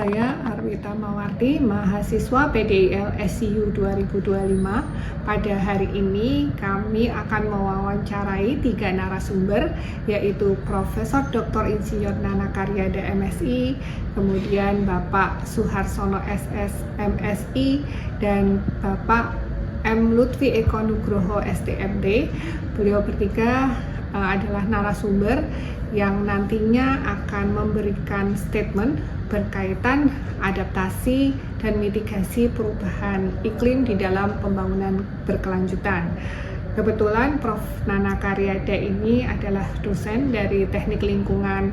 saya Arwita Mawarti, mahasiswa PDIL SCU 2025. Pada hari ini kami akan mewawancarai 3 narasumber, yaitu Profesor Dr. Insinyur Nana Karyada MSI, kemudian Bapak Suharsono SS MSI, dan Bapak M. Lutfi Eko Nugroho STMT. Beliau bertiga adalah narasumber yang nantinya akan memberikan statement berkaitan adaptasi dan mitigasi perubahan iklim di dalam pembangunan berkelanjutan. Kebetulan Prof. Nana Karyada ini adalah dosen dari Teknik Lingkungan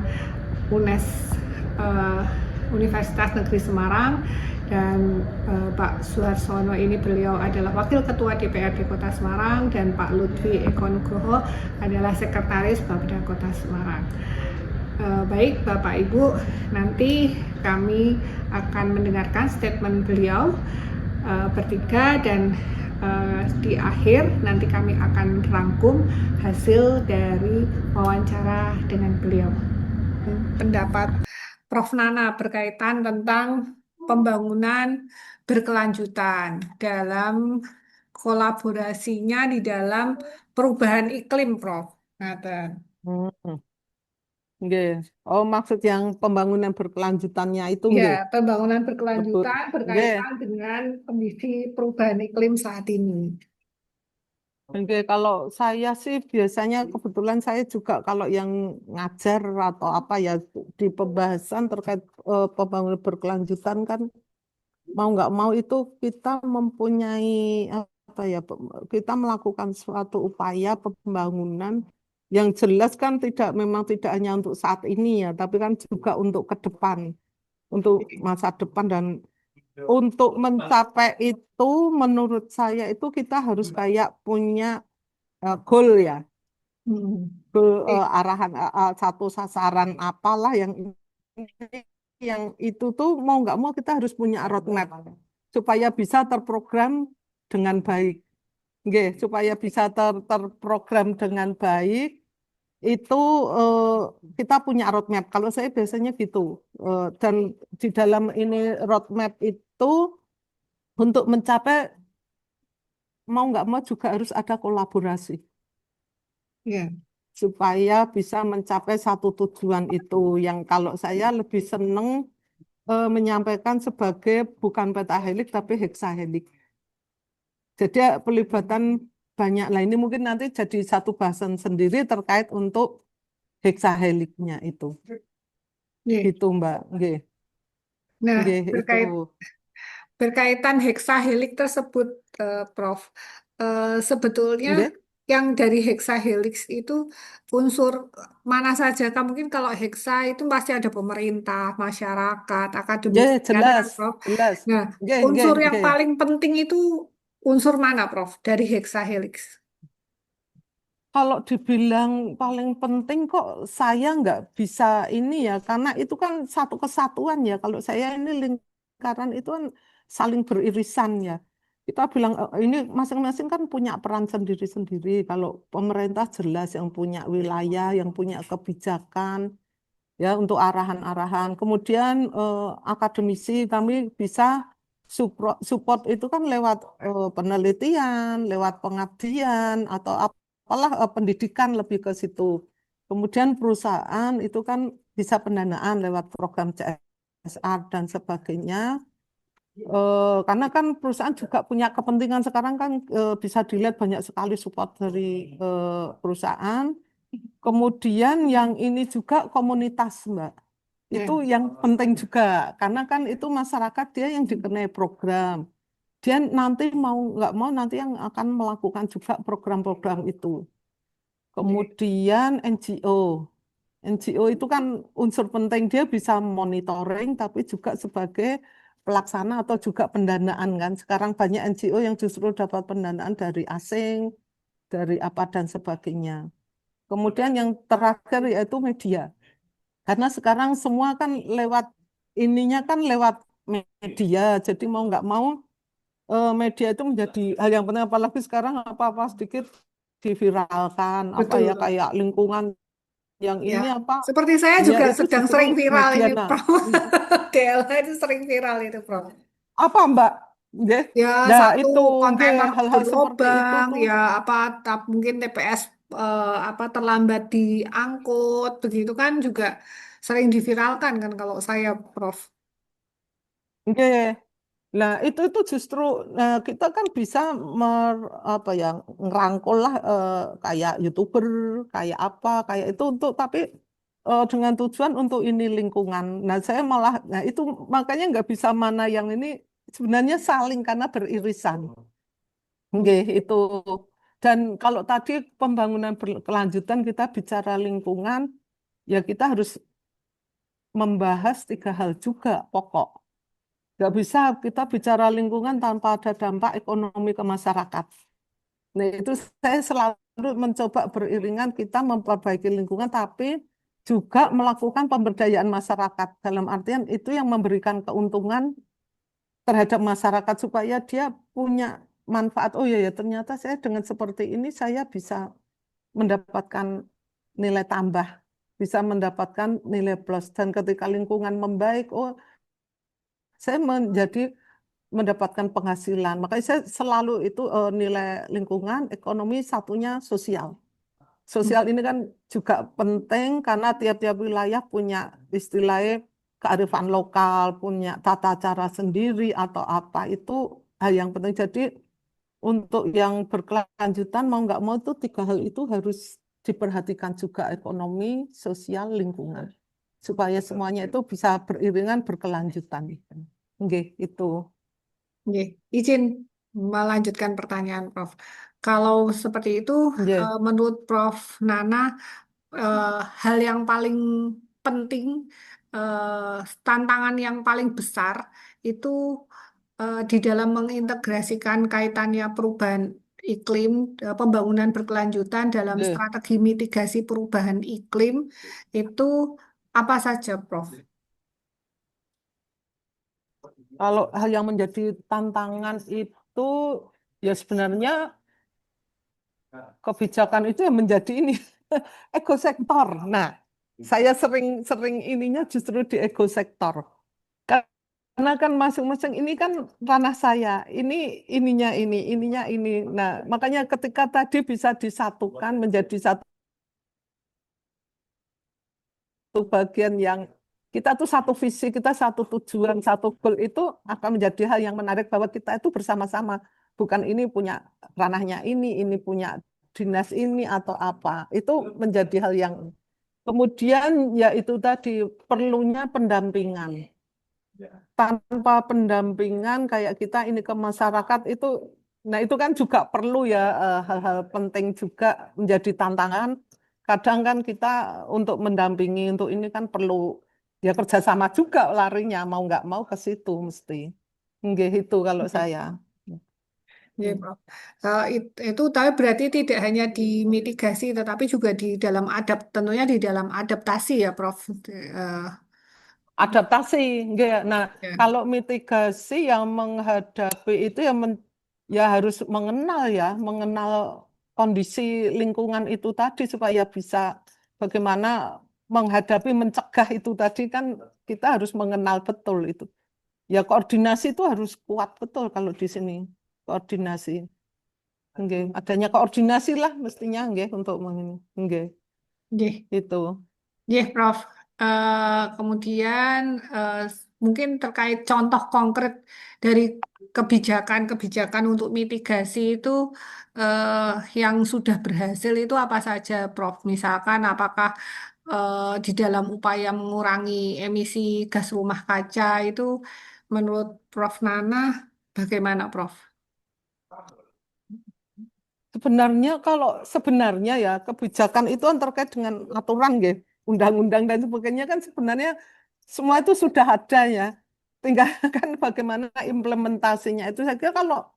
Universitas Negeri Semarang, dan Pak Suharsono ini beliau adalah Wakil Ketua DPRD Kota Semarang, dan Pak Lutfi Eko Nugroho adalah Sekretaris Bapeda Kota Semarang. Baik Bapak Ibu, nanti kami akan mendengarkan statement beliau bertiga, dan di akhir nanti kami akan rangkum hasil dari wawancara dengan beliau. Pendapat Prof. Nana berkaitan tentang pembangunan berkelanjutan dalam kolaborasinya di dalam perubahan iklim, Prof. Hmm. Nggih. Oh, maksud yang pembangunan berkelanjutannya itu Ya, nggih. pembangunan Betul. berkelanjutan Nggih. berkaitan dengan kondisi perubahan iklim saat ini. Nggih, kalau saya sih biasanya kebetulan saya juga kalau yang ngajar atau apa ya di pembahasan terkait pembangunan berkelanjutan kan mau nggak mau itu kita mempunyai apa ya kita melakukan suatu upaya pembangunan yang jelas kan memang tidak hanya untuk saat ini ya, tapi kan juga untuk ke depan, untuk masa depan. Dan untuk mencapai itu menurut saya itu kita harus kayak punya goal ya, goal, arahan, satu sasaran apalah yang itu tuh mau nggak mau kita harus punya roadmap supaya bisa terprogram dengan baik. Nggih, supaya bisa terprogram dengan baik itu eh, kita punya roadmap. Kalau saya biasanya gitu. Dan di dalam ini roadmap itu untuk mencapai mau nggak mau juga harus ada kolaborasi Ya. supaya bisa mencapai satu tujuan itu. Yang kalau saya lebih seneng menyampaikan sebagai bukan pentahelik tapi heksahelik. Jadi pelibatan banyak. Lah ini mungkin nanti jadi satu bahasan sendiri terkait untuk heksaheliknya itu. Ya. Gitu Mbak. Nggih. Nah, Nggih, itu. berkaitan heksahelix tersebut, Prof. Sebetulnya Nggih. yang dari heksahelix itu unsur mana saja? Kan mungkin kalau heksa itu pasti ada pemerintah, masyarakat, Nggih, akademisi, kan, jelas, Prof. jelas. Nah, Nggih, nggih, unsur yang nggih. paling penting itu unsur mana, Prof, dari heksahelix? Kalau dibilang paling penting kok saya nggak bisa ini ya, karena itu kan satu kesatuan ya. Kalau saya ini lingkaran itu kan saling beririsan ya. Kita bilang ini masing-masing kan punya peran sendiri-sendiri. Kalau pemerintah jelas yang punya wilayah, yang punya kebijakan ya untuk arahan-arahan. Kemudian akademisi kami bisa support itu kan lewat penelitian, lewat pengabdian atau apalah pendidikan lebih ke situ. Kemudian perusahaan itu kan bisa pendanaan lewat program CSR dan sebagainya. Karena kan perusahaan juga punya kepentingan sekarang kan bisa dilihat banyak sekali support dari perusahaan. Kemudian yang ini juga komunitas, Mbak. Itu Ya. yang penting juga, karena kan itu masyarakat dia yang dikenai program. Dia nanti mau nggak mau nanti yang akan melakukan juga program-program itu. Kemudian NGO. NGO itu kan unsur penting, dia bisa monitoring tapi juga sebagai pelaksana atau juga pendanaan kan. Sekarang banyak NGO yang justru dapat pendanaan dari asing, dari apa dan sebagainya. Kemudian yang terakhir yaitu media. Karena sekarang semua kan lewat ininya kan lewat media. Jadi mau nggak mau media itu menjadi hal yang penting. Apalagi sekarang apa-apa sedikit diviralkan. Apa ya Betul. kayak lingkungan yang Ya, ini apa? seperti saya Ya juga itu sedang justru sering viral ini, bagian nah, Prof. DLH itu sering viral itu, Prof. apa Mbak? Nggih. Ya, Nah, satu itu nggih kontainer hal-hal seperti itu berlobang, tuh. ya apa mungkin TPS apa terlambat diangkut, begitu kan juga sering diviralkan kan kalau saya, Prof. Nggih. Nah, itu justru kita kan bisa apa ya ngerangkul lah kayak YouTuber, kayak apa, kayak itu untuk tapi dengan tujuan untuk ini lingkungan. Nah, saya malah nah itu makanya nggak bisa mana yang ini sebenarnya saling karena beririsan. Nggih, itu. Dan kalau tadi pembangunan berkelanjutan kita bicara lingkungan, ya kita harus membahas tiga hal juga pokok. Nggak bisa kita bicara lingkungan tanpa ada dampak ekonomi ke masyarakat. Nah, itu saya selalu mencoba beriringan kita memperbaiki lingkungan, tapi juga melakukan pemberdayaan masyarakat. Dalam artian itu yang memberikan keuntungan terhadap masyarakat supaya dia punya manfaat. Oh iya ya, ternyata saya dengan seperti ini saya bisa mendapatkan nilai tambah, bisa mendapatkan nilai plus. Dan ketika lingkungan membaik, oh saya menjadi mendapatkan penghasilan. Makanya saya selalu itu nilai lingkungan, ekonomi, satunya sosial. Sosial ini kan juga penting karena tiap-tiap wilayah punya istilahnya kearifan lokal, punya tata cara sendiri atau apa. Itu hal yang penting. Jadi untuk yang berkelanjutan mau nggak mau itu tiga hal itu harus diperhatikan juga ekonomi, sosial, lingkungan. Supaya semuanya itu bisa beriringan berkelanjutan. Oke, itu. Oke, izin melanjutkan pertanyaan, Prof. Kalau seperti itu, Oke. menurut Prof. Nana, eh, hal yang paling penting, tantangan yang paling besar itu di dalam mengintegrasikan kaitannya perubahan iklim, pembangunan berkelanjutan dalam Oke. strategi mitigasi perubahan iklim itu apa saja, Prof? Kalau hal yang menjadi tantangan itu ya sebenarnya kebijakan itu yang menjadi ini ekosektor. Nah, saya sering-sering ininya justru di ekosektor. Karena kan masing-masing ini kan ranah saya. Ini ininya ini. Nah, makanya ketika tadi bisa disatukan menjadi satu bagian yang kita tuh satu visi, kita satu tujuan, satu goal itu akan menjadi hal yang menarik bahwa kita itu bersama-sama. Bukan ini punya ranahnya ini punya dinas ini atau apa. Itu menjadi hal yang kemudian ya itu tadi perlunya pendampingan. Tanpa pendampingan kayak kita ini ke masyarakat itu, nah itu kan juga perlu ya hal-hal penting juga menjadi tantangan. Kadang kan kita untuk mendampingi untuk ini kan perlu ya kerjasama juga larinya mau nggak mau ke situ mesti. Nggih itu kalau saya. Ya, Prof. Itu tapi berarti tidak hanya di mitigasi tetapi juga di dalam tentunya di dalam adaptasi ya, Prof. Eh, Adaptasi, nggih. Nah, ya. kalau mitigasi yang menghadapi itu ya ya harus mengenal kondisi lingkungan itu tadi supaya bisa bagaimana menghadapi mencegah itu tadi kan kita harus mengenal betul itu. Ya koordinasi itu harus kuat betul kalau di sini. Koordinasi. Nggih, adanya koordinasi lah mestinya nggih untuk nggih, Nggih. itu. Nggih, Prof. Kemudian mungkin terkait contoh konkret dari kebijakan-kebijakan untuk mitigasi itu eh, yang sudah berhasil itu apa saja, Prof? Misalkan apakah di dalam upaya mengurangi emisi gas rumah kaca itu menurut Prof Nana bagaimana, Prof? Sebenarnya kalau sebenarnya ya kebijakan itu kan terkait dengan aturan gitu, undang-undang dan sebagainya kan sebenarnya semua itu sudah ada ya. Tinggal kan bagaimana implementasinya itu saya kira kalau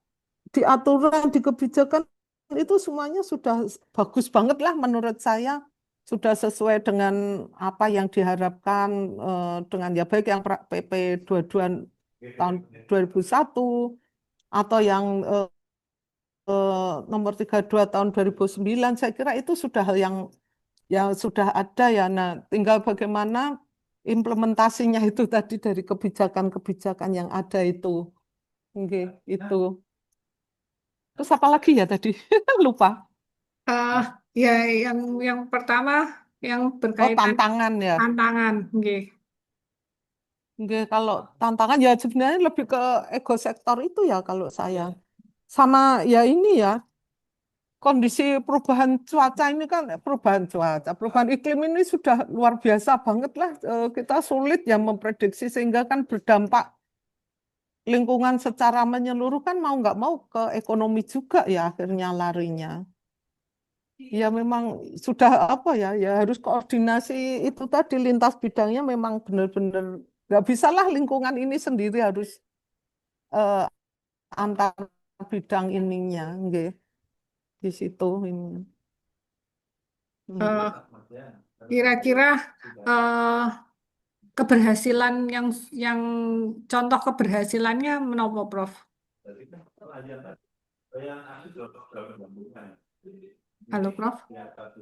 di aturan di kebijakan itu semuanya sudah bagus banget lah menurut saya sudah sesuai dengan apa yang diharapkan dengan ya baik yang PP 22 tahun 2001 atau yang nomor 32 tahun 2009 saya kira itu sudah hal yang ya sudah ada ya. Nah, tinggal bagaimana implementasinya itu tadi dari kebijakan-kebijakan yang ada itu. Oke, itu. Terus apa lagi ya tadi? Lupa. Eh, ya, yang pertama yang Oh, berkaitan tantangan ya. tantangan, nggih. Oke, kalau tantangan ya sebenarnya lebih ke ego sektor itu ya kalau saya. Sama ya ini ya, kondisi perubahan cuaca ini kan perubahan cuaca, perubahan iklim ini sudah luar biasa banget lah. Kita sulit ya memprediksi sehingga kan berdampak lingkungan secara menyeluruh kan mau nggak mau ke ekonomi juga ya akhirnya larinya. Ya memang sudah apa ya, ya harus koordinasi itu tadi lintas bidangnya memang benar-benar nggak bisa lah lingkungan ini sendiri harus eh, antar bidang ininya, nggih, di situ ini. Hmm. Eh, Kira-kira eh, keberhasilan yang contoh keberhasilannya menapa, Prof? Halo, Prof.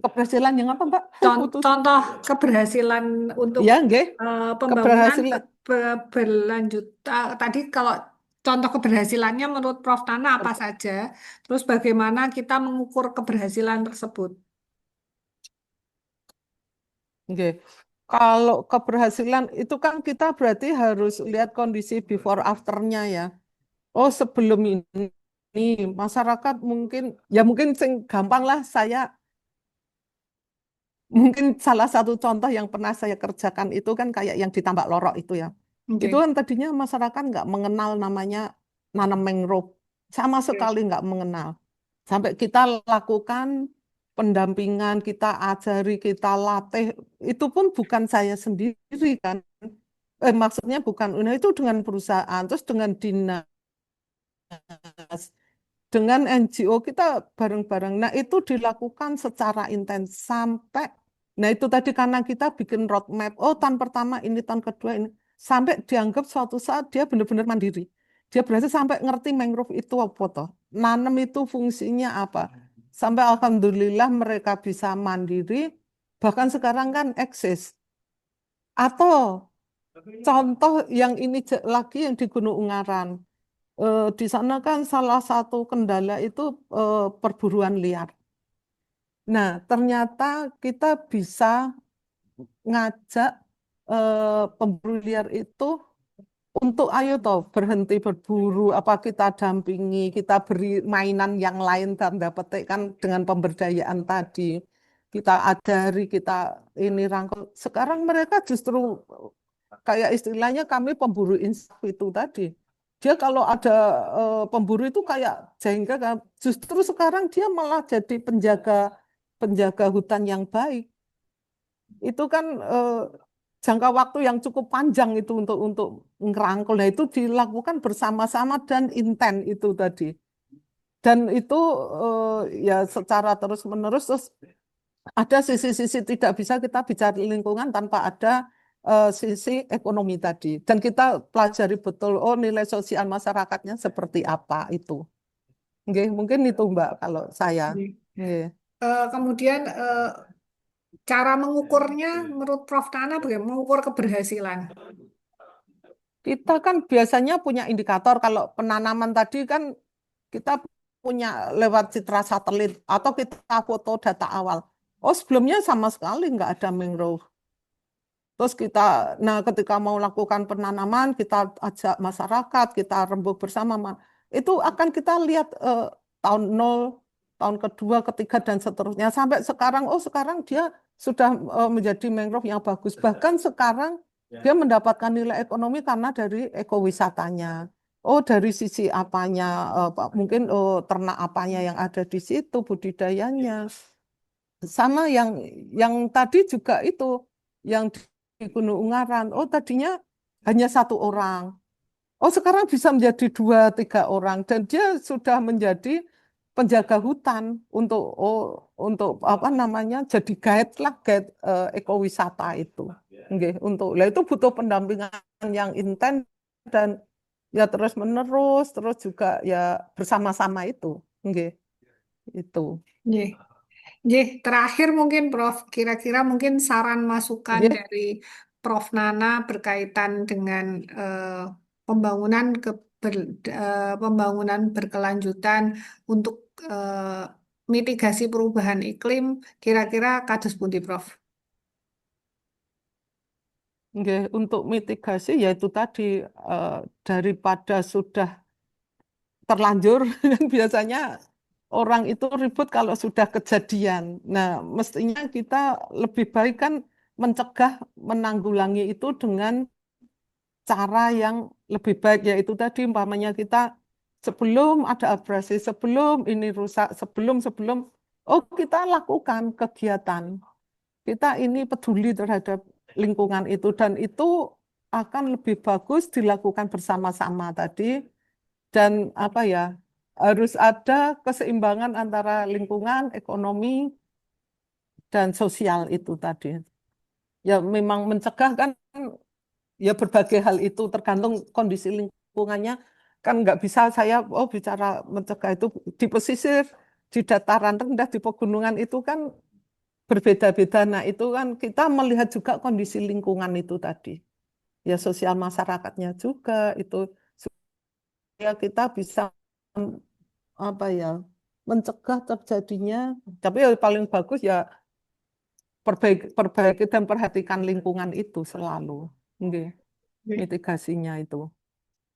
Keberhasilan yang apa, Mbak? Putus. Contoh keberhasilan untuk Ya, nggih. pembangunan Keberhasilan berlanjut. Tadi kalau contoh keberhasilannya menurut Prof Tana apa saja? Terus bagaimana kita mengukur keberhasilan tersebut? nggih. Kalau keberhasilan itu kan kita berarti harus lihat kondisi before after-nya ya. Oh, sebelum ini masyarakat mungkin ya mungkin sing gampang lah saya mungkin salah satu contoh yang pernah saya kerjakan itu kan kayak yang di Tambak Lorok itu ya. Itu Oke. kan tadinya masyarakat nggak mengenal namanya nanam mangrove. Sama Oke. sekali nggak mengenal. Sampai kita lakukan pendampingan, kita ajari, kita latih. Itu pun bukan saya sendiri kan. Maksudnya bukan, nah itu dengan perusahaan, terus dengan dinas, dengan NGO kita bareng-bareng. Nah itu dilakukan secara intens sampai, nah itu tadi karena kita bikin roadmap, oh tahun pertama ini, tahun kedua ini, sampai dianggap suatu saat dia benar-benar mandiri. Dia berhasil sampai ngerti mangrove itu apa toh, nanam itu fungsinya apa. Sampai alhamdulillah mereka bisa mandiri, bahkan sekarang kan eksis. Atau contoh yang ini lagi yang di Gunung Ungaran. Di sana kan salah satu kendala itu perburuan liar. Nah, ternyata kita bisa ngajak pemburu liar itu untuk ayo toh berhenti berburu, apa kita dampingi, kita beri mainan yang lain tanda petik kan dengan pemberdayaan tadi. Kita ajari, kita ini rangkul. Sekarang mereka justru kayak istilahnya kami pemburu insaf itu tadi. Dia kalau ada pemburu itu kayak jengkel kan. Justru sekarang dia malah jadi penjaga penjaga hutan yang baik. Itu kan jangka waktu yang cukup panjang itu untuk ngerangkul. Nah, itu dilakukan bersama-sama dan intent itu tadi. Dan itu ya secara terus-menerus terus ada sisi-sisi tidak bisa kita bicara lingkungan tanpa ada sisi ekonomi tadi. Dan kita pelajari betul, oh nilai sosial masyarakatnya seperti apa itu. Oke, mungkin itu Mbak kalau saya. Oke. Oke. Kemudian cara mengukurnya menurut Prof Tana bagaimana mengukur keberhasilan? Kita kan biasanya punya indikator kalau penanaman tadi kan kita punya lewat citra satelit atau kita foto data awal. Oh sebelumnya sama sekali nggak ada mangrove. Terus kita, nah ketika mau lakukan penanaman, kita ajak masyarakat, kita rembuk bersama. Itu akan kita lihat tahun nol, tahun kedua, ketiga, dan seterusnya. Sampai sekarang, oh sekarang dia sudah menjadi mangrove yang bagus. Bahkan sekarang dia mendapatkan nilai ekonomi karena dari ekowisatanya. Oh dari sisi apanya, mungkin ternak apanya yang ada di situ, budidayanya. Sama yang tadi juga itu yang di Gunung Ungaran. Oh, tadinya hanya satu orang. Oh, sekarang bisa menjadi dua, tiga orang dan dia sudah menjadi penjaga hutan untuk apa namanya? Jadi guide lah, guide ekowisata itu. Nggih, lah itu butuh pendampingan yang intens dan ya terus menerus, terus juga ya bersama-sama itu. Nggih, itu. Nggih. Terakhir mungkin Prof, kira-kira mungkin saran masukan Nggih, dari Prof Nana berkaitan dengan pembangunan pembangunan berkelanjutan untuk mitigasi perubahan iklim, kira-kira kados pundi Prof? nggih, untuk mitigasi yaitu tadi daripada sudah terlanjur kan biasanya orang itu ribut kalau sudah kejadian. Nah, mestinya kita lebih baik kan mencegah, menanggulangi itu dengan cara yang lebih baik, yaitu tadi umpamanya kita sebelum ada abrasi, sebelum ini rusak, sebelum oh kita lakukan kegiatan. Kita ini peduli terhadap lingkungan itu dan itu akan lebih bagus dilakukan bersama-sama tadi dan apa ya harus ada keseimbangan antara lingkungan, ekonomi dan sosial itu tadi. Ya memang mencegah kan ya berbagai hal itu tergantung kondisi lingkungannya kan nggak bisa saya bicara mencegah itu di pesisir, di dataran rendah, di pegunungan itu kan berbeda-beda. Nah itu kan kita melihat juga kondisi lingkungan itu tadi. Ya sosial masyarakatnya juga itu supaya kita bisa apa ya mencegah terjadinya. Tapi yang paling bagus ya perbaiki dan perhatikan lingkungan itu selalu. Nggih, Nggih. mitigasinya itu.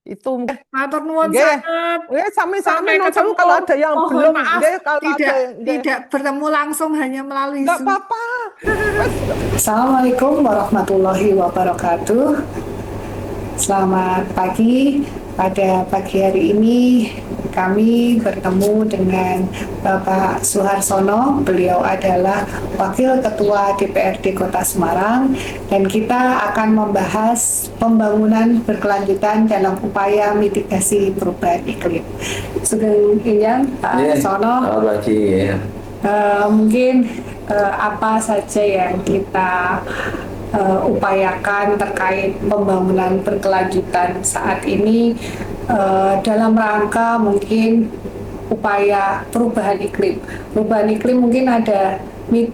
Itu Matur nuwun nggih. sangat. Nggih, sami-sami Sampai non sewu ketemu. kalau ada yang Mohon belum maaf nggih kalau ada tidak nggih. tidak bertemu langsung hanya melalui Enggak Zoom. apa-apa. Wes, Assalamualaikum warahmatullahi wabarakatuh. Selamat pagi. Pada pagi hari ini kami bertemu dengan Bapak Suharsono. Beliau adalah Wakil Ketua DPRD Kota Semarang dan kita akan membahas pembangunan berkelanjutan dalam upaya mitigasi perubahan iklim. Sugeng Injang Pak Sono. Selamat pagi. Ya. Mungkin apa saja yang kita upayakan terkait pembangunan berkelanjutan saat ini dalam rangka mungkin upaya perubahan iklim. Perubahan iklim mungkin ada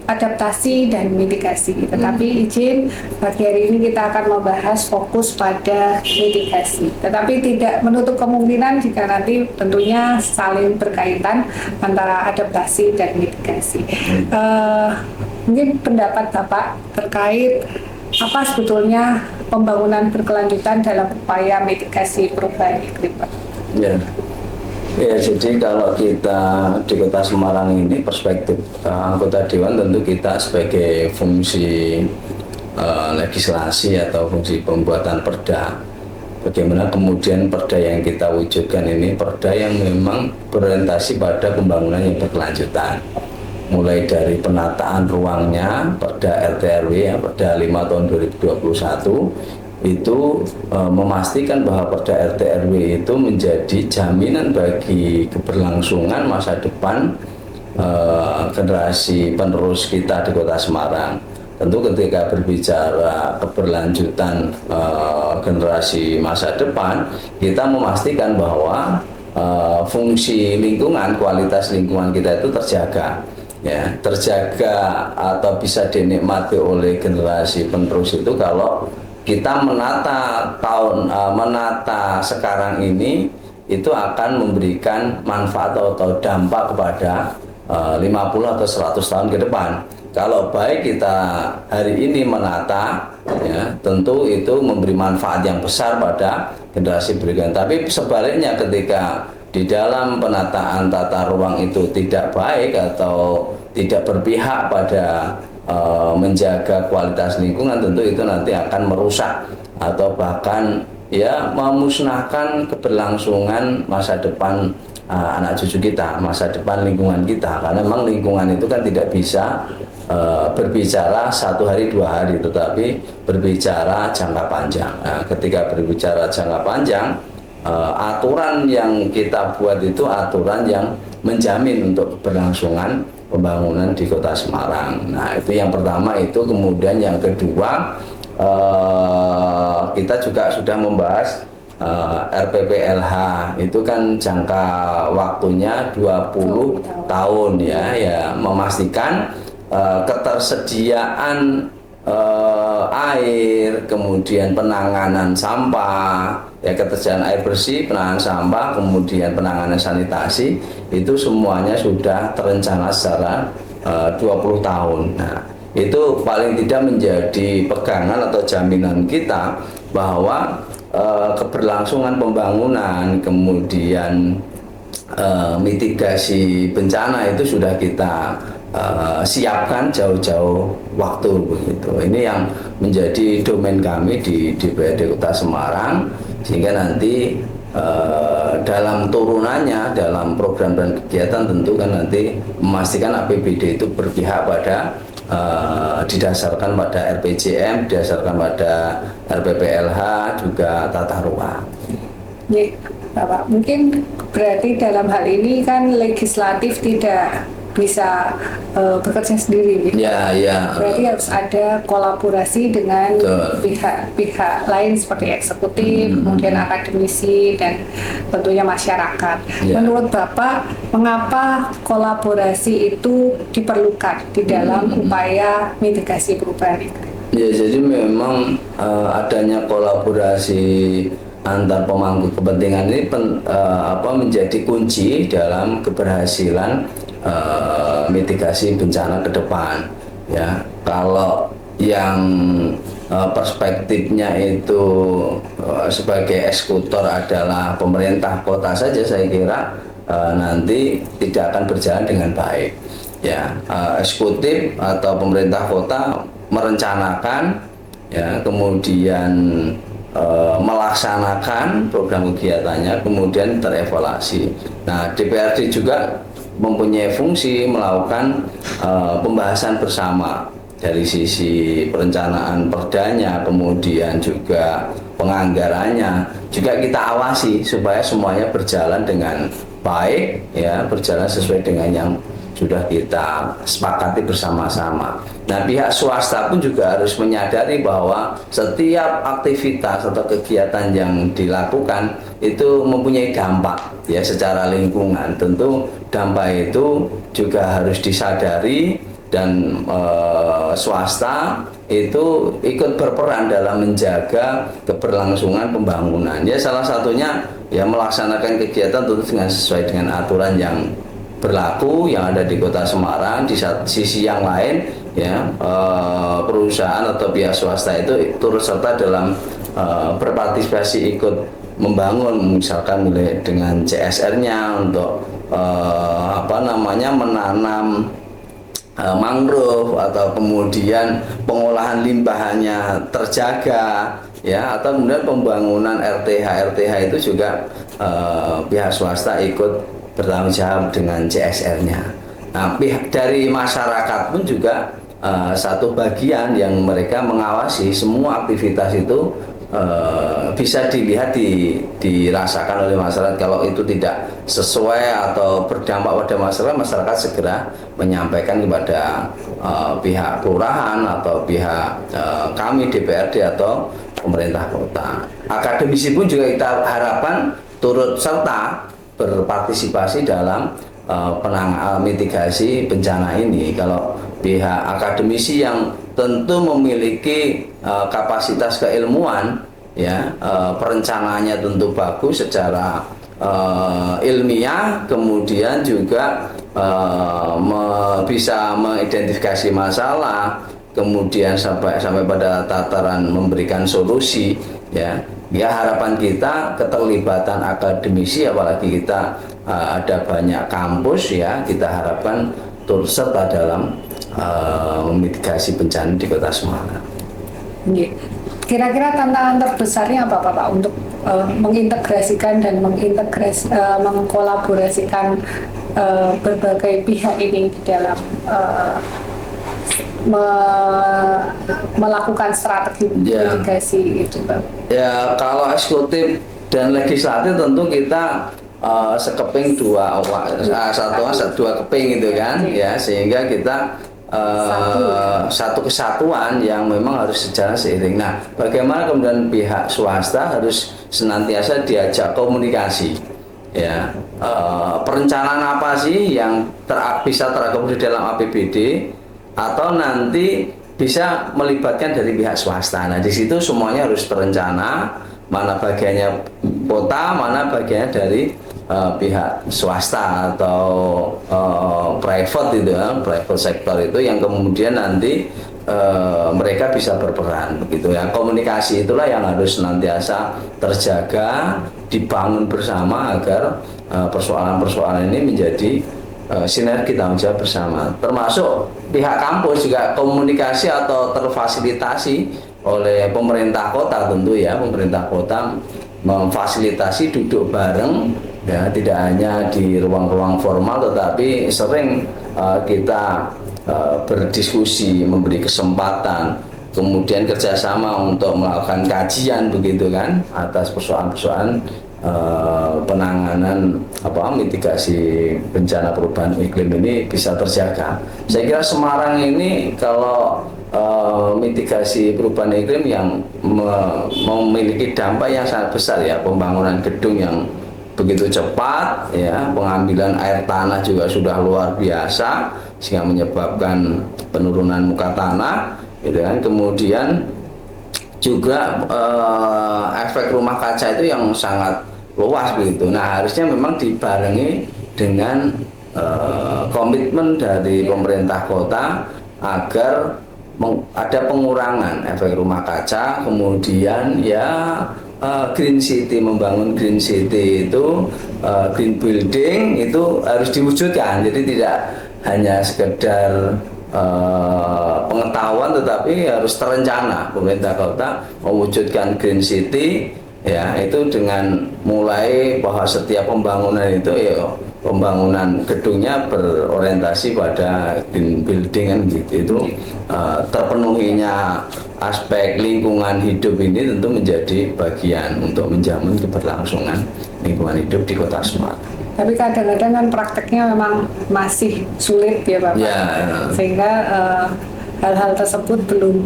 adaptasi dan mitigasi. Tetapi izin pagi hari ini kita akan membahas fokus pada mitigasi. Tetapi tidak menutup kemungkinan jika nanti tentunya saling berkaitan antara adaptasi dan mitigasi. Mungkin pendapat Bapak terkait apa sebetulnya pembangunan berkelanjutan dalam upaya mitigasi perubahan iklim, Pak? Ya. Ya, jadi kalau kita di Kota Semarang ini perspektif anggota Dewan tentu kita sebagai fungsi legislasi atau fungsi pembuatan perda. Bagaimana kemudian perda yang kita wujudkan ini perda yang memang berorientasi pada pembangunan yang berkelanjutan. Mulai dari penataan ruangnya, Perda RT/RW ya, Perda 5 tahun 2021 itu memastikan bahwa Perda RT/RW itu menjadi jaminan bagi keberlangsungan masa depan generasi penerus kita di Kota Semarang. Tentu ketika berbicara keberlanjutan generasi masa depan, kita memastikan bahwa fungsi lingkungan, kualitas lingkungan kita itu terjaga. Ya, terjaga atau bisa dinikmati oleh generasi penerus itu kalau kita menata sekarang ini itu akan memberikan manfaat atau dampak kepada 50 atau 100 tahun ke depan. Kalau baik kita hari ini menata, ya, tentu itu memberi manfaat yang besar pada generasi berikutnya. Tapi sebaliknya ketika di dalam penataan tata ruang itu tidak baik atau tidak berpihak pada menjaga kualitas lingkungan, tentu itu nanti akan merusak atau bahkan ya memusnahkan keberlangsungan masa depan anak cucu kita, masa depan lingkungan kita. Karena memang lingkungan itu kan tidak bisa berbicara satu hari dua hari, tetapi berbicara jangka panjang. Nah, ketika berbicara jangka panjang, aturan yang kita buat itu aturan yang menjamin untuk keberlangsungan pembangunan di Kota Semarang. Nah, itu yang pertama itu. Kemudian yang kedua, kita juga sudah membahas RPPLH itu kan jangka waktunya 20 tahun ya, memastikan ketersediaan air, kemudian penanganan sampah, ya ketersediaan air bersih, penanganan sampah, kemudian penanganan sanitasi itu semuanya sudah terencana secara 20 tahun. Nah, itu paling tidak menjadi pegangan atau jaminan kita bahwa keberlangsungan pembangunan, kemudian mitigasi bencana itu sudah kita siapkan jauh-jauh waktu begitu. Ini yang menjadi domain kami di DPRD Kota Semarang, sehingga nanti dalam turunannya, dalam program dan kegiatan tentu kan nanti memastikan APBD itu berpihak pada didasarkan pada RPJM, didasarkan pada RPPLH, juga tata ruang. Ya, Bapak, mungkin berarti dalam hal ini kan legislatif tidak bisa bekerja sendiri. Ya. Berarti harus ada kolaborasi dengan pihak lain seperti eksekutif, kemudian akademisi, dan tentunya masyarakat. Ya. Menurut Bapak, mengapa kolaborasi itu diperlukan di dalam upaya mitigasi perubahan iklim? Ya, jadi memang adanya kolaborasi antar pemangku kepentingan ini menjadi kunci dalam keberhasilan mitigasi bencana ke depan. Ya, kalau yang perspektifnya itu sebagai eksekutor adalah pemerintah kota saja, saya kira nanti tidak akan berjalan dengan baik. Ya, eksekutif atau pemerintah kota merencanakan, ya, kemudian melaksanakan program kegiatannya, kemudian terevaluasi. Nah, DPRD juga mempunyai fungsi melakukan pembahasan bersama dari sisi perencanaan perdanya, kemudian juga penganggarannya, juga kita awasi supaya semuanya berjalan dengan baik, ya, berjalan sesuai dengan yang sudah kita sepakati bersama-sama. Nah, pihak swasta pun juga harus menyadari bahwa setiap aktivitas atau kegiatan yang dilakukan itu mempunyai dampak, ya, secara lingkungan. Tentu dampak itu juga harus disadari, dan swasta itu ikut berperan dalam menjaga keberlangsungan pembangunan. Ya, salah satunya ya melaksanakan kegiatan tentu dengan sesuai dengan aturan yang berlaku yang ada di Kota Semarang. Di sisi yang lain, ya, perusahaan atau pihak swasta itu turut serta dalam berpartisipasi ikut membangun, misalkan mulai dengan CSR-nya untuk menanam mangrove, atau kemudian pengolahan limbahnya terjaga, ya, atau kemudian pembangunan RTH itu juga pihak swasta ikut bertanggung jawab dengan CSR-nya. Nah, pihak dari masyarakat pun juga satu bagian yang mereka mengawasi semua aktivitas itu bisa dilihat, dirasakan oleh masyarakat. Kalau itu tidak sesuai atau berdampak pada masyarakat segera menyampaikan kepada pihak kelurahan atau pihak kami DPRD atau pemerintah kota. Akademisi pun juga kita harapkan turut serta berpartisipasi dalam mitigasi bencana ini. Kalau pihak akademisi yang tentu memiliki kapasitas keilmuan, ya, perencanaannya tentu bagus secara ilmiah, kemudian juga bisa mengidentifikasi masalah, kemudian sampai pada tataran memberikan solusi, ya. Ya, harapan kita keterlibatan akademisi, apalagi kita ada banyak kampus, ya, kita harapkan turut serta dalam mitigasi bencana di Kota Semarang. Kira-kira tantangan terbesarnya apa, Pak, untuk mengintegrasikan dan mengkolaborasikan berbagai pihak ini di dalam melakukan strategi mitigasi itu, Pak? Ya, kalau eksekutif dan legislatif tentu kita sekeping dua keping gitu kan, ya, sehingga kita satu kesatuan yang memang harus sejalan seiring. Nah, bagaimana kemudian pihak swasta harus senantiasa diajak komunikasi, ya, perencanaan apa sih yang bisa terakomodir dalam APBD atau nanti bisa melibatkan dari pihak swasta. Nah, di situ semuanya harus terencana, mana bagiannya kota, mana bagiannya dari pihak swasta atau private itu ya, private sektor itu yang kemudian nanti mereka bisa berperan begitu ya. Komunikasi itulah yang harus senantiasa terjaga, dibangun bersama agar persoalan-persoalan ini menjadi sinergi tanggung jawab bersama. Termasuk pihak kampus juga komunikasi atau terfasilitasi oleh pemerintah kota tentu ya, pemerintah kota memfasilitasi duduk bareng ya, tidak hanya di ruang-ruang formal tetapi sering kita berdiskusi, memberi kesempatan, kemudian kerjasama untuk melakukan kajian begitu kan atas persoalan-persoalan penanganan mitigasi bencana perubahan iklim ini bisa terjaga. Saya kira Semarang ini kalau mitigasi perubahan iklim yang memiliki dampak yang sangat besar ya, pembangunan gedung yang begitu cepat ya, pengambilan air tanah juga sudah luar biasa sehingga menyebabkan penurunan muka tanah gitu kan. Kemudian juga efek rumah kaca itu yang sangat luas begitu. Nah, harusnya memang dibarengi dengan komitmen dari pemerintah kota agar ada pengurangan efek rumah kaca, kemudian ya green city, membangun green city itu green building itu harus diwujudkan. Jadi tidak hanya sekedar pengetahuan tetapi harus terencana. Pemerintah kota mewujudkan green city ya, itu dengan mulai bahwa setiap pembangunan itu ya pembangunan gedungnya berorientasi pada green building kan gitu. Itu terpenuhinya aspek lingkungan hidup ini tentu menjadi bagian untuk menjamin keberlangsungan lingkungan hidup di Kota Semarang. Tapi kadang-kadang kan prakteknya memang masih sulit ya Bapak, ya. Sehingga hal-hal tersebut belum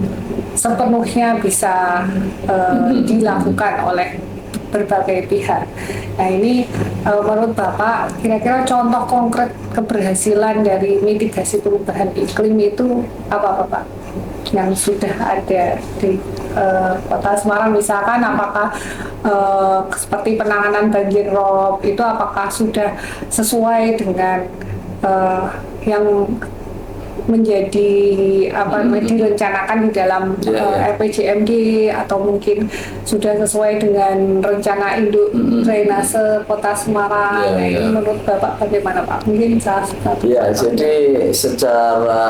sepenuhnya bisa dilakukan oleh berbagai pihak. Nah ini menurut Bapak kira-kira contoh konkret keberhasilan dari mitigasi perubahan iklim itu apa Bapak yang sudah ada di Kota Semarang, misalkan apakah seperti penanganan banjir rob itu apakah sudah sesuai dengan yang menjadi direncanakan di dalam RPJMD atau mungkin sudah sesuai dengan rencana induk drainase Kota Semarang. Ini menurut Bapak bagaimana Pak? Mungkin salah satu. Ya, jadi secara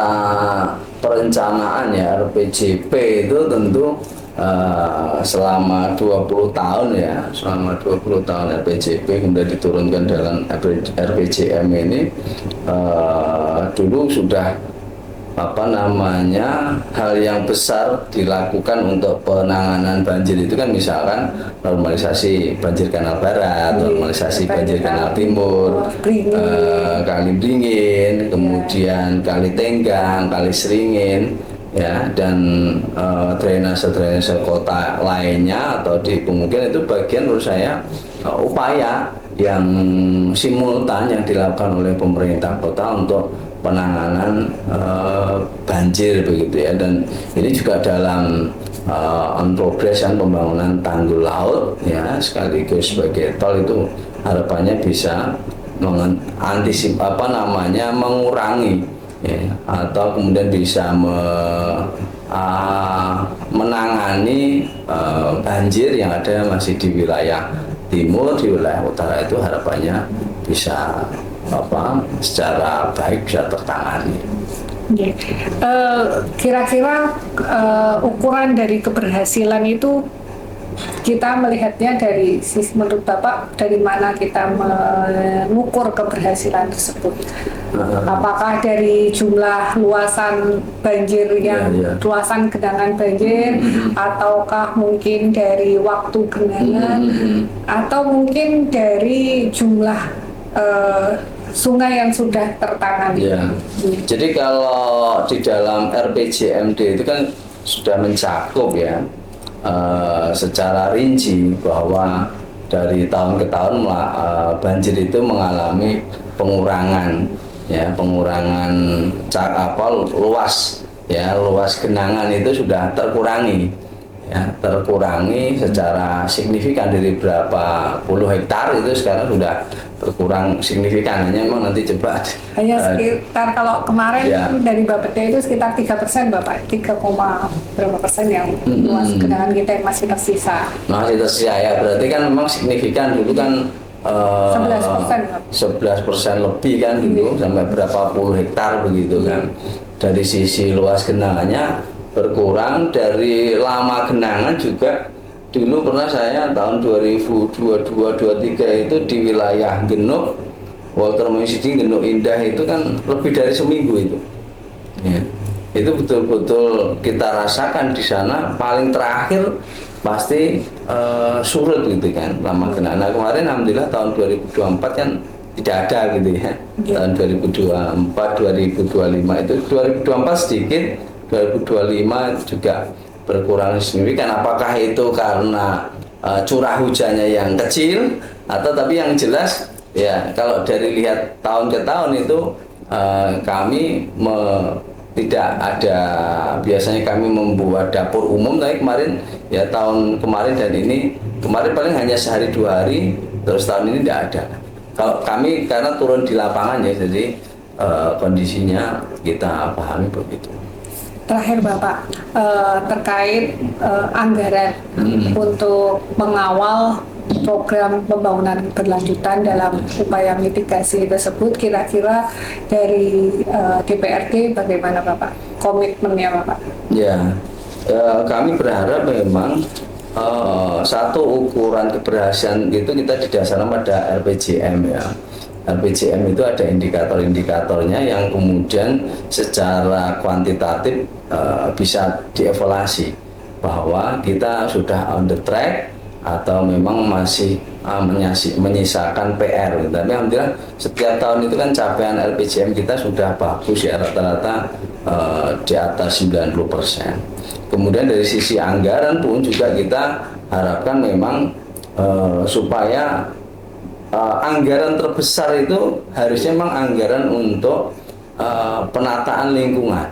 perencanaan ya RPJP itu tentu selama 20 tahun ya, selama 20 tahun RPJP kemudian diturunkan dalam RPJM ini dulu sudah hal yang besar dilakukan untuk penanganan banjir itu kan, misalkan normalisasi banjir kanal barat, normalisasi banjir kanal timur, kali Beringin, kemudian kali Tenggang, kali Seringin ya, dan drainase kota lainnya atau di pemukiman. Itu bagian menurut saya upaya yang simultan yang dilakukan oleh pemerintah kota untuk penanganan banjir begitu ya. Dan ini juga dalam on progress kan pembangunan tanggul laut ya, sekaligus sebagai tol, itu harapannya bisa mengurangi ya, atau kemudian bisa menangani banjir yang ada masih di wilayah timur, di wilayah utara. Itu harapannya bisa secara baik bisa tertangani. Kira-kira ukuran dari keberhasilan itu kita melihatnya dari sisi, menurut Bapak dari mana kita mengukur keberhasilan tersebut? Apakah dari jumlah luasan banjir yang luasan genangan banjir, ataukah mungkin dari waktu genangan, atau mungkin dari jumlah sungai yang sudah tertangani. Ya. Jadi kalau di dalam RPJMD itu kan sudah mencakup ya secara rinci bahwa dari tahun ke tahun banjir itu mengalami pengurangan luas genangan itu sudah terkurangi secara signifikan dari berapa puluh hektar itu sekarang sudah berkurang signifikan. Hanya memang nanti coba hanya sekitar kalau kemarin dari Bapeda itu sekitar 3% Bapak, 3, berapa persen yang luas genangan kita yang masih tersisa ya, berarti kan memang signifikan. Dulu kan 11% lebih kan dulu, sampai berapa puluh hektar begitu kan. Dari sisi luas genangannya berkurang, dari lama genangan juga. Dulu pernah saya tahun 2022-23 itu di wilayah Genuk, Walter Moisidi, Genuk Indah itu kan lebih dari seminggu itu. Ya. Itu betul-betul kita rasakan di sana. Paling terakhir pasti surut gitu kan, lama genangan. Nah, kemarin alhamdulillah tahun 2024 kan tidak ada gitu ya. Tahun 2024, 2025 itu 2024 sedikit, 2025 juga berkurang signifikan. Apakah itu karena curah hujannya yang kecil atau tapi yang jelas ya kalau dari lihat tahun ke tahun itu kami tidak ada, biasanya kami membuat dapur umum, tapi kemarin ya tahun kemarin dan ini kemarin paling hanya sehari 2 hari, terus tahun ini tidak ada. Kalau kami karena turun di lapangan ya, jadi kondisinya kita pahami begitu. Terakhir Bapak, terkait anggaran untuk mengawal program pembangunan berlanjutan dalam upaya mitigasi tersebut, kira-kira dari DPRD bagaimana Bapak komitmennya Bapak? Ya, kami berharap memang satu ukuran keberhasilan itu kita didasarkan pada RPJM ya. RPJM itu ada indikator-indikatornya yang kemudian secara kuantitatif bisa dievaluasi bahwa kita sudah on the track atau memang masih menyisakan PR. Tapi alhamdulillah setiap tahun itu kan capaian RPJM kita sudah bagus ya, rata-rata di atas 90%. Kemudian dari sisi anggaran pun juga kita harapkan memang supaya anggaran terbesar itu harusnya memang anggaran untuk penataan lingkungan,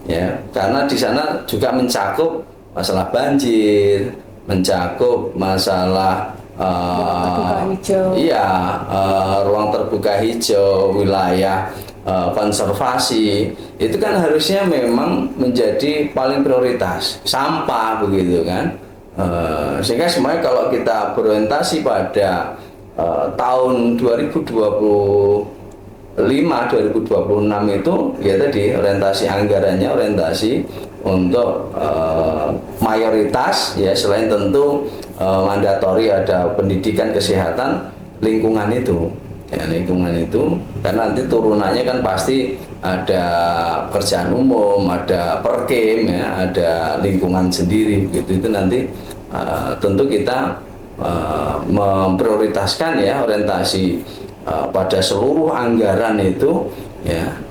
ya, karena di sana juga mencakup masalah banjir, mencakup masalah ruang terbuka hijau, wilayah konservasi. Itu kan harusnya memang menjadi paling prioritas, sampah begitu kan. Sehingga semuanya kalau kita berorientasi pada tahun 2025-2026 itu ya tadi orientasi anggarannya, orientasi untuk mayoritas ya, selain tentu mandatori ada pendidikan, kesehatan, lingkungan itu ya, lingkungan itu karena nanti turunannya kan pasti ada pekerjaan umum, ada perkem ya, ada lingkungan sendiri gitu. Itu nanti tentu kita memprioritaskan ya orientasi pada seluruh anggaran itu ya,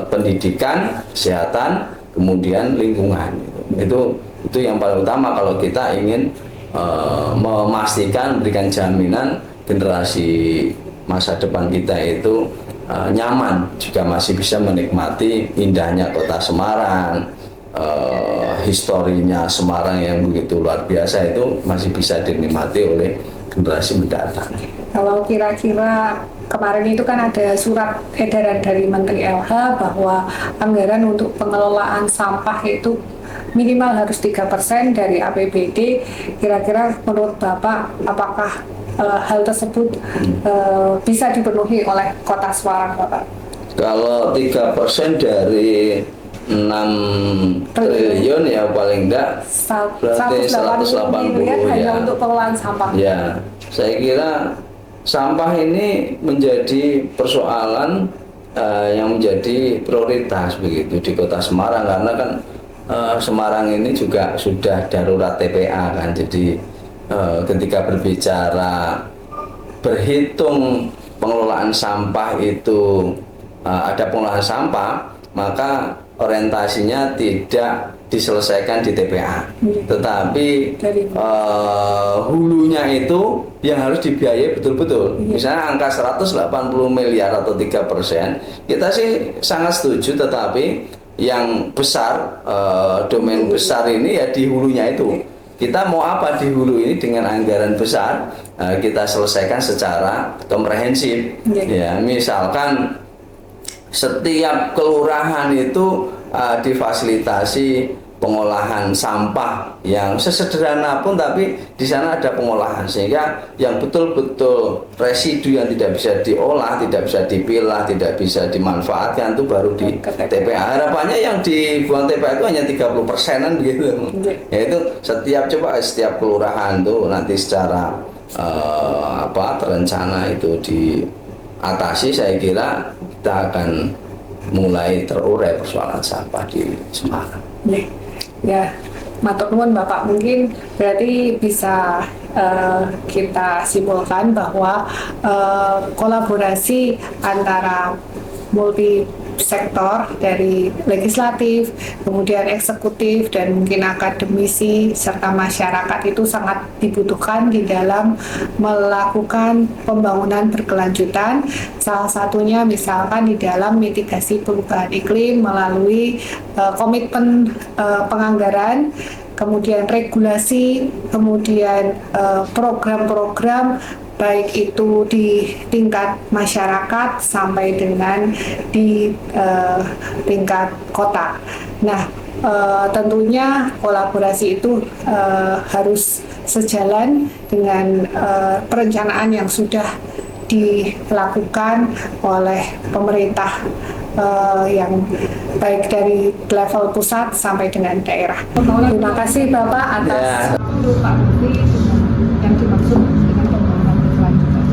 pendidikan, kesehatan, kemudian lingkungan. Itu yang paling utama kalau kita ingin memastikan, berikan jaminan generasi masa depan kita itu nyaman, juga masih bisa menikmati indahnya kota Semarang. Historinya Semarang yang begitu luar biasa itu masih bisa dinikmati oleh generasi mendatang. Kalau kira-kira kemarin itu kan ada surat edaran dari Menteri LH bahwa anggaran untuk pengelolaan sampah itu minimal harus 3% dari APBD. Kira-kira menurut Bapak apakah hal tersebut bisa dipenuhi oleh Kota Semarang, Bapak? Kalau 3% dari 6 triliun ya paling enggak berarti 180 ya, hanya ya untuk pengelolaan sampah. Ya, saya kira sampah ini menjadi persoalan yang menjadi prioritas begitu di Kota Semarang, karena kan Semarang ini juga sudah darurat TPA kan. Jadi ketika berbicara berhitung pengelolaan sampah itu ada pengelolaan sampah, maka orientasinya tidak diselesaikan di TPA, tetapi hulunya itu yang harus dibiayai betul-betul. Misalnya angka 180 miliar atau 3%, kita sih sangat setuju, tetapi yang besar, domain besar ini ya di hulunya itu. Kita mau apa di hulu ini dengan anggaran besar, kita selesaikan secara komprehensif. Ya, misalkan setiap kelurahan itu difasilitasi pengolahan sampah yang sesederhana pun, tapi di sana ada pengolahan, sehingga yang betul-betul residu yang tidak bisa diolah, tidak bisa dipilah, tidak bisa dimanfaatkan itu baru di TPA. Harapannya yang dibuang TPA itu hanya 30%-an begitu. Yaitu setiap kelurahan tuh nanti secara terencana itu diatasi, saya kira kita akan mulai terurai persoalan sampah di Semarang. Ya, matur nuwun Bapak, mungkin berarti bisa kita simpulkan bahwa kolaborasi antara multi sektor dari legislatif, kemudian eksekutif, dan mungkin akademisi serta masyarakat itu sangat dibutuhkan di dalam melakukan pembangunan berkelanjutan. Salah satunya misalkan di dalam mitigasi perubahan iklim melalui komitmen penganggaran, kemudian regulasi, kemudian program-program baik itu di tingkat masyarakat sampai dengan di tingkat kota. Nah, tentunya kolaborasi itu harus sejalan dengan perencanaan yang sudah dilakukan oleh pemerintah yang baik dari level pusat sampai dengan daerah. Terima kasih Bapak atas Pak Lutfi yang dimaksud dengan pembangunan berkelanjutan.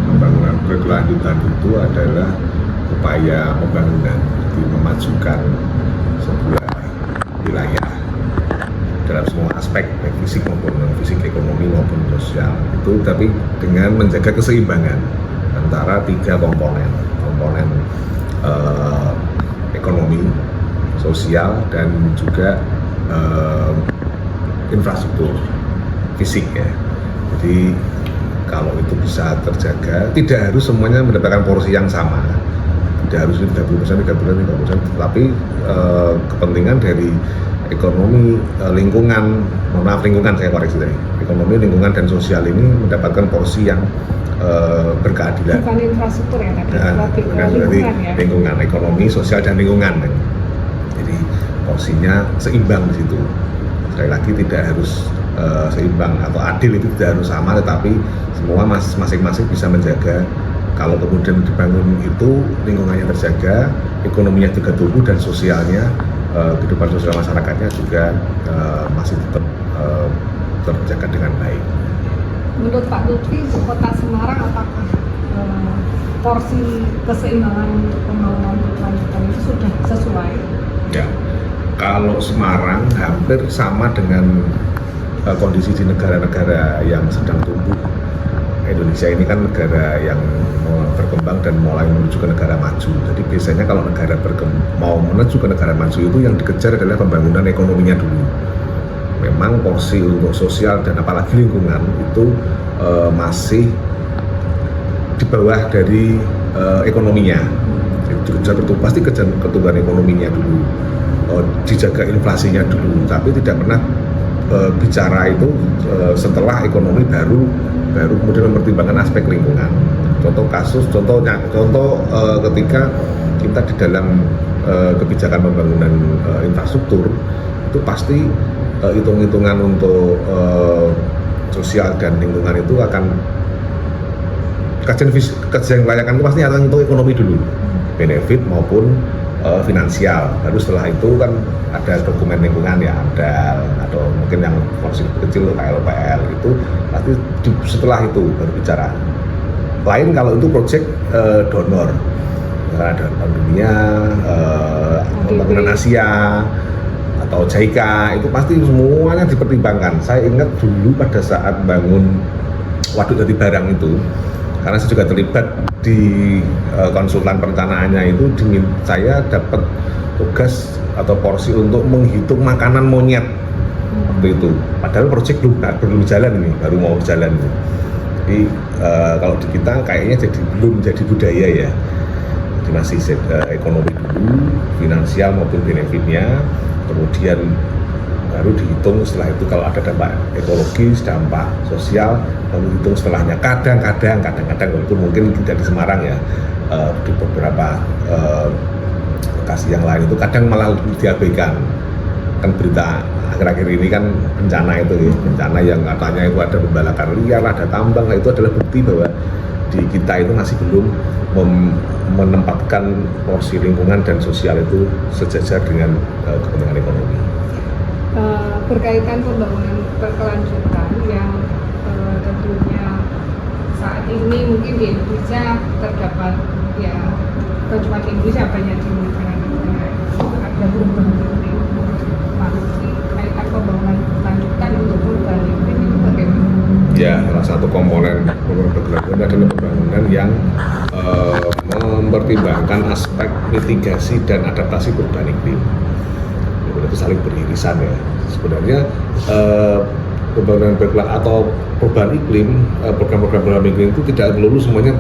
Pembangunan berkelanjutan itu adalah upaya pembangunan, jadi memajukan sebuah wilayah dalam semua aspek, baik fisik maupun non fisik, ekonomi maupun sosial itu, tapi dengan menjaga keseimbangan antara tiga komponen ekonomi, sosial, dan juga infrastruktur fisik ya. Jadi kalau itu bisa terjaga, tidak harus semuanya mendapatkan porsi yang sama, tidak harus 30%, tapi kepentingan dari ekonomi, lingkungan, saya koreksi tadi, ekonomi, lingkungan, dan sosial ini mendapatkan porsi yang berkeadilan. Bukan infrastruktur ya, tapi lingkungan, ya? Lingkungan, ekonomi, sosial, dan lingkungan. Jadi porsinya seimbang di situ. Sekali lagi tidak harus seimbang atau adil, itu tidak harus sama, tetapi semua masing-masing bisa menjaga. Kalau kemudian dibangun itu lingkungannya terjaga, ekonominya juga tumbuh, dan sosialnya, kehidupan sosial masyarakatnya juga masih tetap terjaga dengan baik. Menurut Pak Lutfi, Kota Semarang apakah porsi keseimbangan untuk pembangunan berkelanjutan itu sudah sesuai? Ya, kalau Semarang hampir sama dengan kondisi di negara-negara yang sedang tumbuh. Indonesia ini kan negara yang berkembang dan mulai menuju ke negara maju. Jadi biasanya kalau negara mau menuju ke negara maju itu yang dikejar adalah pembangunan ekonominya dulu. Memang porsi untuk sosial dan apalagi lingkungan itu masih di bawah dari ekonominya. Pasti kejar pertumbuhan ekonominya dulu, dijaga inflasinya dulu, tapi tidak pernah bicara itu setelah ekonomi baru kemudian mempertimbangkan aspek lingkungan. Contoh ketika kita di dalam kebijakan pembangunan infrastruktur itu pasti hitung-hitungan untuk sosial dan lingkungan itu akan kajian kelayakan itu pasti akan untuk ekonomi dulu, benefit maupun finansial. Baru setelah itu kan ada dokumen lingkungan ya, ada atau mungkin yang porsi kecil KLPL itu pasti setelah itu baru bicara. Lain kalau itu proyek donor, ada dunia, pembangunan Asia atau JICA, itu pasti semuanya dipertimbangkan. Saya ingat dulu pada saat bangun Waduk Jati Barang itu karena saya juga terlibat di konsultan perencanaannya itu, saya dapat tugas atau porsi untuk menghitung makanan monyet waktu itu. Padahal proyek belum jalan ini, baru mau jalan. Jadi kalau di kita kayaknya belum jadi budaya ya. Jadi masih ekonomi dulu, finansial maupun benefitnya, kemudian baru dihitung setelah itu kalau ada dampak ekologis, dampak sosial, baru hitung setelahnya. Kadang-kadang walaupun mungkin tidak di Semarang ya, di beberapa lokasi yang lain itu kadang malah diabaikan. Kan berita akhir-akhir ini kan bencana itu ya, bencana yang katanya itu ada pembalakan liar, ada tambang, itu adalah bukti bahwa di kita itu masih belum menempatkan porsi lingkungan dan sosial itu sejajar dengan kepentingan ekonomi. Berkaitan pembangunan berkelanjutan yang tentunya saat ini mungkin di Indonesia terdapat, ya bukan cuma di Indonesia, banyak di negara-negara ada perubahan iklim. Kaitan pembangunan berkelanjutan untuk perubahan iklim itu bagaimana? Ya, salah satu komponen berkelanjutan adalah pembangunan yang mempertimbangkan aspek mitigasi dan adaptasi perubahan iklim. Itu saling beririsan ya. Sebenarnya pembangunan berkelanjutan atau perubahan iklim, program-program perubahan iklim itu tidak melulu semuanya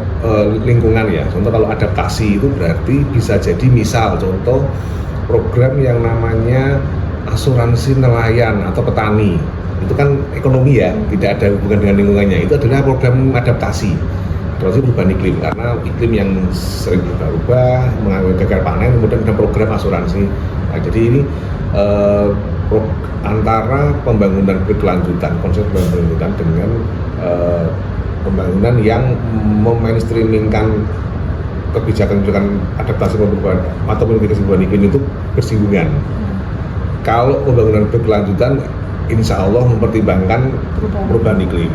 lingkungan ya. Contoh kalau adaptasi itu berarti bisa jadi misal contoh program yang namanya asuransi nelayan atau petani. Itu kan ekonomi ya, tidak ada hubungan dengan lingkungannya. Itu adalah program adaptasi perubahan iklim, karena iklim yang sering berubah-ubah, mengalami gagal panen, kemudian ada program asuransi. Nah, jadi ini antara pembangunan berkelanjutan, konsep pembangunan berkelanjutan dengan pembangunan yang memainstreamingkan kebijakan-kebijakan adaptasi perubahan atau mitigasi perubahan iklim itu bersinggungan. Kalau pembangunan berkelanjutan, insya Allah mempertimbangkan perubahan iklim.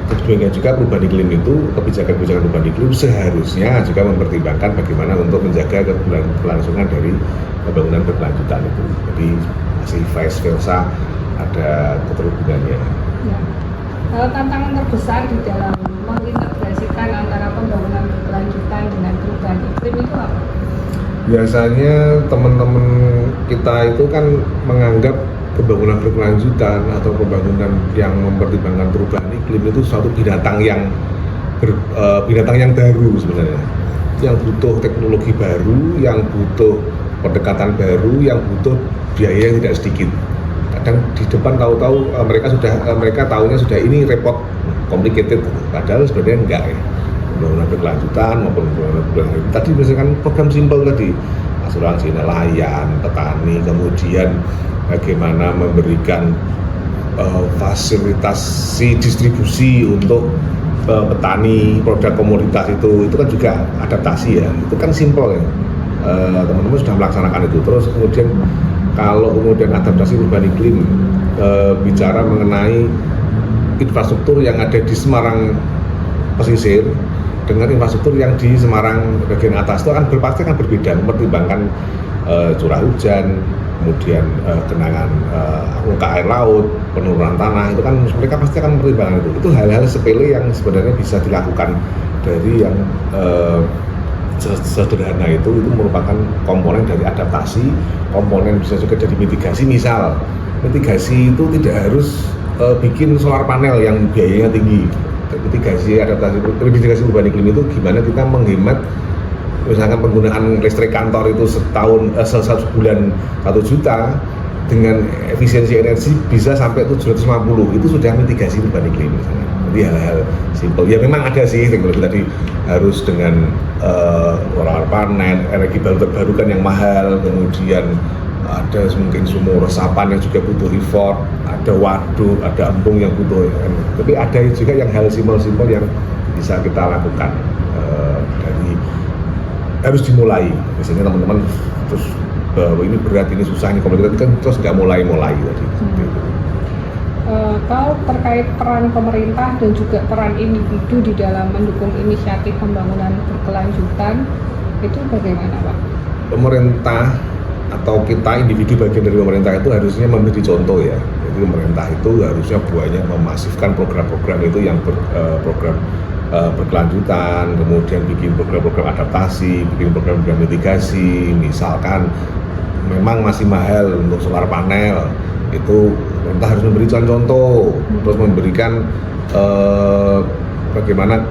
Demikian juga perubahan iklim itu, kebijakan-kebijakan perubahan iklim seharusnya juga mempertimbangkan bagaimana untuk menjaga keberlangsungan dari pembangunan berkelanjutan itu. Jadi masih vice versa, ada keterhubungannya. Ya. Tantangan terbesar di dalam mengintegrasikan antara pembangunan berkelanjutan dengan perubahan iklim itu apa? Biasanya teman-teman kita itu kan menganggap pembangunan berkelanjutan atau pembangunan yang mempertimbangkan perubahan iklim itu suatu binatang yang baru sebenarnya, yang butuh teknologi baru, yang butuh pendekatan baru, yang butuh biaya yang tidak sedikit. Kadang di depan tahu-tahu mereka tahunya sudah ini repot, complicated, padahal sebenarnya enggak ya. Pembangunan berkelanjutan maupun pembangunan berkelanjutan tadi misalkan program simpel tadi, asuransi nelayan, petani, kemudian bagaimana memberikan fasilitasi distribusi untuk petani produk komoditas itu kan juga adaptasi ya, itu kan simpel ya. Teman-teman sudah melaksanakan itu. Terus kemudian kalau kemudian adaptasi perubahan iklim, bicara mengenai infrastruktur yang ada di Semarang pesisir dengan infrastruktur yang di Semarang bagian atas itu pasti akan berbeda, mempertimbangkan curah hujan, kemudian genangan muka air laut, penurunan tanah, itu kan mereka pasti akan mempertimbangkan itu. Itu hal-hal sepele yang sebenarnya bisa dilakukan dari yang sederhana itu merupakan komponen dari adaptasi, komponen bisa juga jadi mitigasi. Misal mitigasi itu tidak harus bikin solar panel yang biayanya tinggi. Mitigasi perubahan iklim itu gimana kita menghemat, misalkan penggunaan listrik kantor itu satu bulan 1 juta, dengan efisiensi energi bisa sampai 750, itu sudah mitigasi perubahan iklim misalnya. Jadi hal-hal simpel ya, memang ada sih teknologi tadi harus dengan solar panel, energi baru terbarukan yang mahal, kemudian ada mungkin sumur resapan yang juga butuh effort, ada waduk, ada embung yang butuh, tapi ada juga yang hal simpel-simpel yang bisa kita lakukan. Dari harus dimulai, misalnya teman-teman terus bahwa ini berat, ini susah, ini komplikat, kan terus nggak mulai tadi. Kalau terkait peran pemerintah dan juga peran individu di dalam mendukung inisiatif pembangunan berkelanjutan itu bagaimana, Pak? Pemerintah atau kita individu bagian dari pemerintah itu harusnya memberi contoh ya. Jadi pemerintah itu harusnya banyak memasifkan program-program itu yang program berkelanjutan, kemudian bikin program-program adaptasi, bikin program-program mitigasi. Misalkan memang masih mahal untuk solar panel, itu pemerintah harus memberikan contoh, terus memberikan bagaimana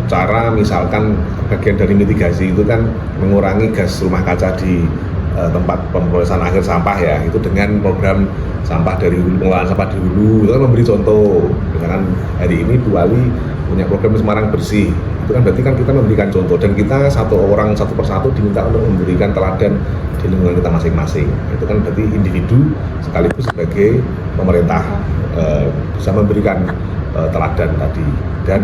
cara, misalkan bagian dari mitigasi itu kan mengurangi gas rumah kaca di tempat pemrosesan akhir sampah ya, itu dengan program sampah dari hulu, pengelolaan sampah di hulu, itu kan memberi contoh. Misalkan hari ini Bu Wali punya program Semarang Bersih, itu kan berarti kan kita memberikan contoh, dan kita satu orang satu persatu diminta untuk memberikan teladan di lingkungan kita masing-masing. Itu kan berarti individu sekaligus sebagai pemerintah bisa memberikan teladan tadi. Dan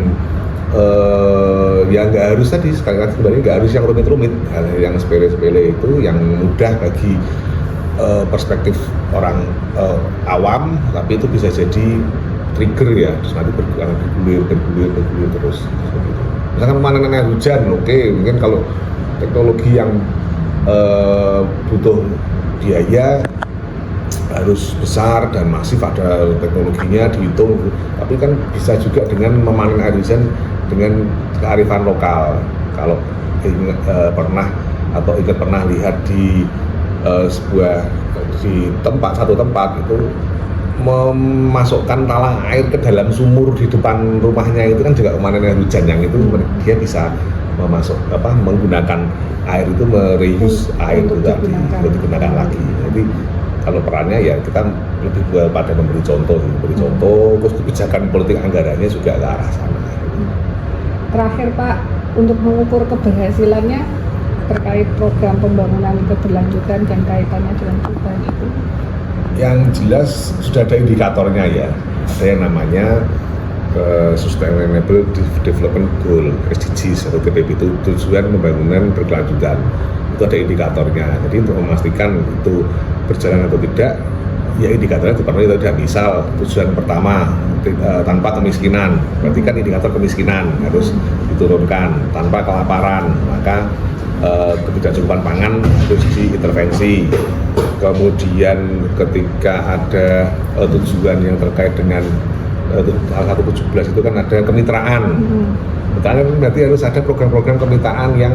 ya nggak harus tadi, sekali lagi sebenarnya nggak harus yang rumit-rumit, hal yang sepele-sepele itu yang mudah bagi perspektif orang awam, tapi itu bisa jadi trigger ya, terus nanti bergulir terus. Misalkan pemanenan air hujan, oke, mungkin kalau teknologi yang butuh biaya harus besar dan masif, ada teknologinya dihitung, tapi kan bisa juga dengan memanen air hujan dengan kearifan lokal. Kalau pernah atau ingat pernah lihat di satu tempat itu memasukkan talang air ke dalam sumur di depan rumahnya, itu kan juga memanen air hujan, yang itu dia bisa menggunakan air itu, mereuse air itu tadi untuk digunakan lagi. Jadi kalau perannya ya kita lebih pada memberi contoh, terus kebijakan politik anggarannya juga ke arah sana. Terakhir Pak, untuk mengukur keberhasilannya terkait program pembangunan berkelanjutan dan kaitannya dengan perubahan itu? Yang jelas sudah ada indikatornya ya, ada yang namanya Sustainable Development Goal (SDGs) atau TPP, itu tujuan pembangunan berkelanjutan. Itu ada indikatornya. Jadi untuk memastikan itu berjalan atau tidak, ya indikatornya dipenuhi atau tidak. Misal tujuan pertama tanpa kemiskinan, berarti kan indikator kemiskinan harus diturunkan. Tanpa kelaparan, maka ketidakcukupan pangan harus diintervensi. Kemudian ketika ada tujuan yang terkait dengan salah satu 17 itu kan ada kemitraan. Kemitraan berarti harus ada program-program kemitraan yang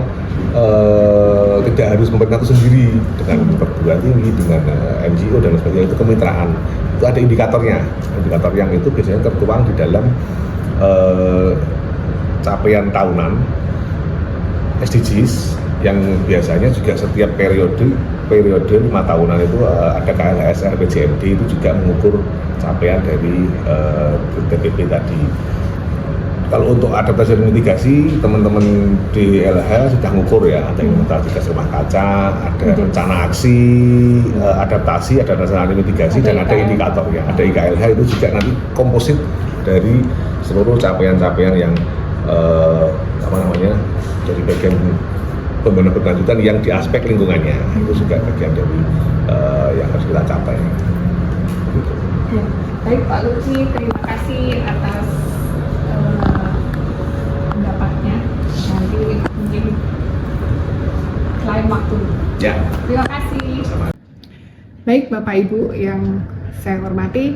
tidak harus pemerintah itu sendiri, dengan perguruan tinggi, dengan NGO dan sebagainya, itu kemitraan. Itu ada indikatornya. Indikator yang itu biasanya tertuang di dalam capaian tahunan SDGs, yang biasanya juga setiap periode 5 tahunan itu ada KLHS, RPJMD, itu juga mengukur capaian dari TPP tadi. Kalau untuk adaptasi dan mitigasi, teman-teman di LH sudah mengukur ya, ada implementasi gas rumah kaca, ada rencana aksi adaptasi, ada rencana mitigasi, dan ada indikatornya, ada IKLH. Itu juga nanti komposit dari seluruh capaian-capaian yang dari bagian pembangunan berkelanjutan yang di aspek lingkungannya, itu juga bagian dari yang harus kita capai. Ya, baik Pak Lutfi, terima kasih atas pendapatnya. Nanti mungkin lain waktu. Ya. Terima kasih. Baik Bapak Ibu yang saya hormati,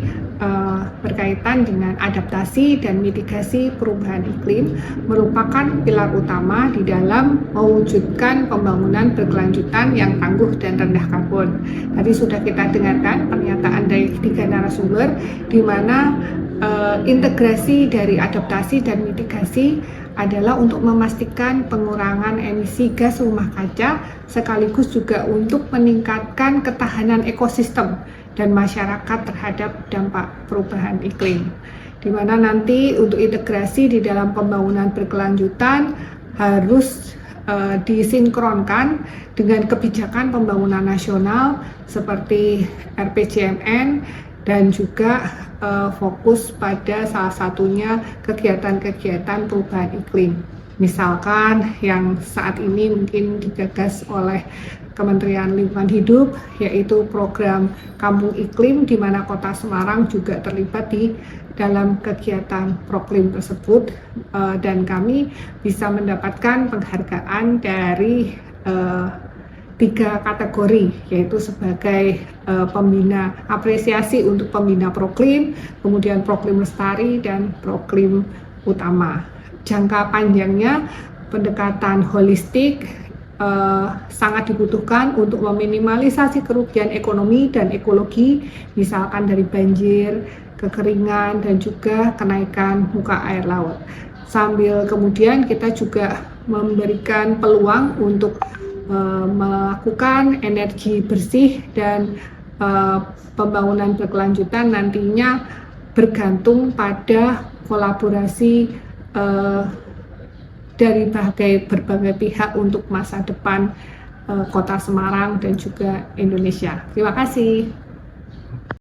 berkaitan dengan adaptasi dan mitigasi perubahan iklim merupakan pilar utama di dalam mewujudkan pembangunan berkelanjutan yang tangguh dan rendah karbon. Tadi sudah kita dengarkan pernyataan dari 3 narasumber, di mana integrasi dari adaptasi dan mitigasi adalah untuk memastikan pengurangan emisi gas rumah kaca, sekaligus juga untuk meningkatkan ketahanan ekosistem dan masyarakat terhadap dampak perubahan iklim. Di mana nanti untuk integrasi di dalam pembangunan berkelanjutan harus disinkronkan dengan kebijakan pembangunan nasional seperti RPJMN, dan juga fokus pada salah satunya kegiatan-kegiatan perubahan iklim. Misalkan yang saat ini mungkin digagas oleh Kementerian Lingkungan Hidup, yaitu program Kampung Iklim, di mana Kota Semarang juga terlibat di dalam kegiatan Proklim tersebut, dan kami bisa mendapatkan penghargaan dari 3 kategori, yaitu sebagai pembina apresiasi untuk pembina Proklim, kemudian Proklim Lestari, dan Proklim Utama. jangka panjangnya pendekatan holistik sangat dibutuhkan untuk meminimalisasi kerugian ekonomi dan ekologi, misalkan dari banjir, kekeringan, dan juga kenaikan muka air laut. Sambil kemudian kita juga memberikan peluang untuk melakukan energi bersih dan pembangunan berkelanjutan nantinya bergantung pada kolaborasi dari berbagai pihak untuk masa depan Kota Semarang dan juga Indonesia. Terima kasih.